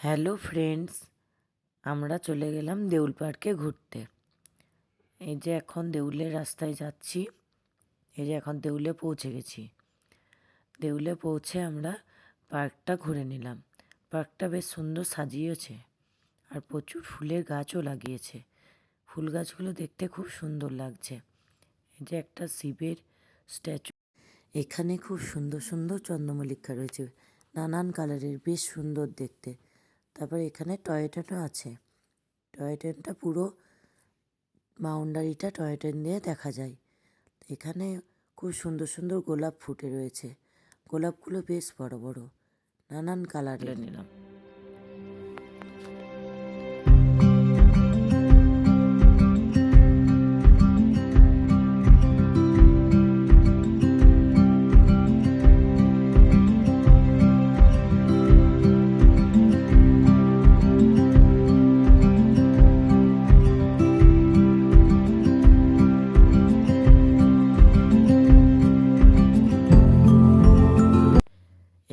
Hello friends, আমরা চলে গেলাম দেউল পার্কে ঘুরতে। এই যে এখন দেউলের রাস্তায় যাচ্ছি। এই যে এখন দেউলে পৌঁছে গেছি। দেউলে পৌঁছে আমরা পার্কটা ঘুরে নিলাম। পার্কটা বেশ সুন্দর সাজিয়েছে আর প্রচুর ফুলের গাছও লাগিয়েছে। ফুল গাছগুলো দেখতে খুব সুন্দর লাগছে। এই যে একটা শিবের স্ট্যাচু। এখানে খুব সুন্দর সুন্দর চন্দ্রমল্লিকা রয়েছে, নানান কালারের, বেশ সুন্দর দেখতে। তারপর এখানে টয় ট্রেনও আছে। টয় ট্রেনটা পুরো বাউন্ডারিটা টয় ট্রেন দিয়ে দেখা যায়। এখানে খুব সুন্দর সুন্দর গোলাপ ফুটে রয়েছে। গোলাপগুলো বেশ বড় বড়, নানান কালারের নিলাম।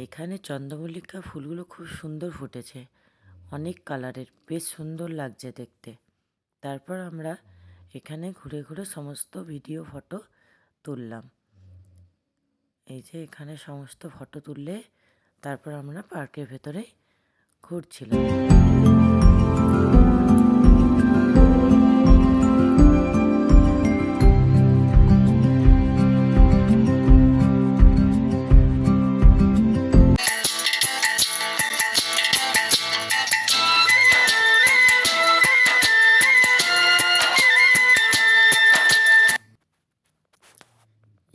এখানে চন্দ্রমল্লিকা ফুলগুলো খুব সুন্দর ফুটেছে, অনেক কালারের, বেশ সুন্দর লাগছে দেখতে। তারপর আমরা এখানে ঘুরে ঘুরে সমস্ত ভিডিও ফটো তুললাম। এই যে এখানে সমস্ত ফটো তুললে তারপর আমরা পার্কের ভেতরে ঘুরছিলাম।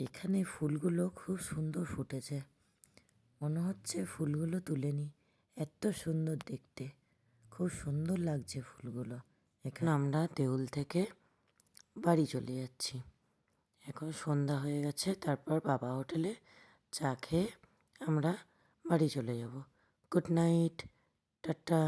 এখানে ফুলগুলো খুব সুন্দর ফুটেছে, মনে হচ্ছে ফুলগুলো তুলে নিই, এত সুন্দর দেখতে, খুব সুন্দর লাগছে ফুলগুলো। এখানে আমরা দেউল থেকে বাড়ি চলে যাচ্ছি। এখন সন্ধ্যা হয়ে গেছে, তারপর বাবা হোটেলে চা খেয়ে আমরা বাড়ি চলে যাব। Good night, tata.